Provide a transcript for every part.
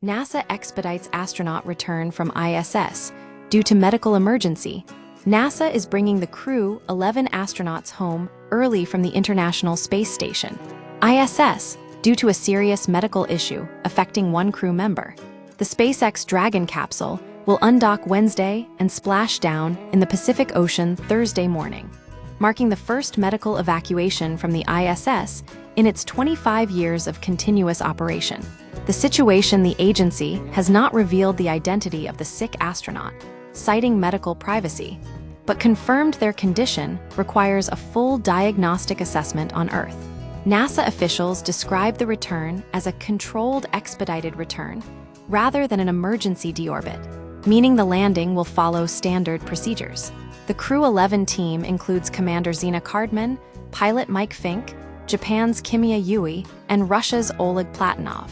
NASA expedites astronaut return from ISS due to medical emergency. NASA is bringing the crew 11 astronauts home early from the International Space Station, ISS, due to a serious medical issue affecting one crew member. The SpaceX Dragon capsule will undock Wednesday and splash down in the Pacific Ocean Thursday morning, marking the first medical evacuation from the ISS in its 25 years of continuous operation. The situation the agency has not revealed the identity of the sick astronaut, citing medical privacy, but confirmed their condition requires a full diagnostic assessment on Earth. NASA officials describe the return as a controlled expedited return rather than an emergency deorbit, meaning the landing will follow standard procedures. The Crew 11 team includes Commander Zena Cardman, pilot Mike Fink, Japan's Kimiya Yui, and Russia's Oleg Platonov.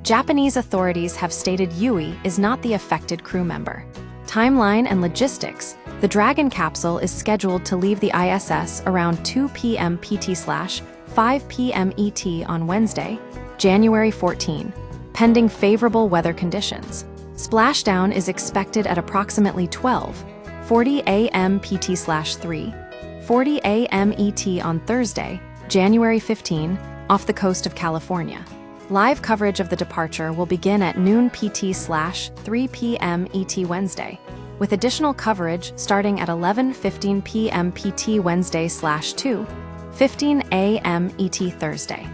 Japanese authorities have stated Yui is not the affected crew member. Timeline and logistics: the Dragon capsule is scheduled to leave the ISS around 2 p.m. PT/5 p.m. ET on Wednesday, January 14, pending favorable weather conditions. Splashdown is expected at approximately 12:40 a.m. PT/3:40 a.m. ET on Thursday, January 15, off the coast of California. Live coverage of the departure will begin at noon PT/3 p.m. ET Wednesday, with additional coverage starting at 11:15 p.m. PT Wednesday/2:15 a.m. ET Thursday.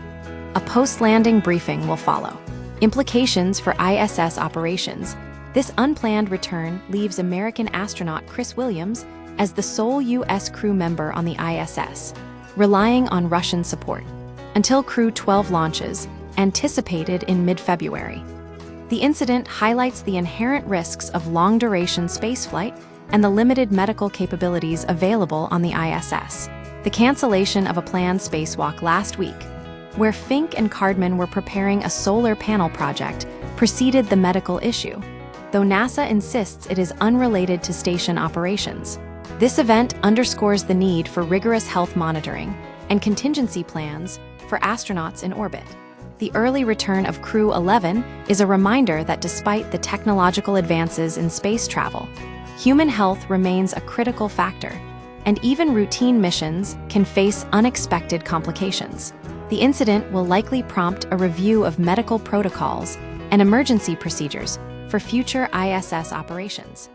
A post-landing briefing will follow. Implications for ISS operations: this unplanned return leaves American astronaut Chris Williams as the sole U.S. crew member on the ISS, relying on Russian support, until Crew 12 launches, anticipated in mid-February. The incident highlights the inherent risks of long-duration spaceflight and the limited medical capabilities available on the ISS. The cancellation of a planned spacewalk last week, where Fink and Cardman were preparing a solar panel project, preceded the medical issue, though NASA insists it is unrelated to station operations. This event underscores the need for rigorous health monitoring and contingency plans for astronauts in orbit. The early return of Crew 11 is a reminder that despite the technological advances in space travel, human health remains a critical factor, and even routine missions can face unexpected complications. The incident will likely prompt a review of medical protocols and emergency procedures for future ISS operations.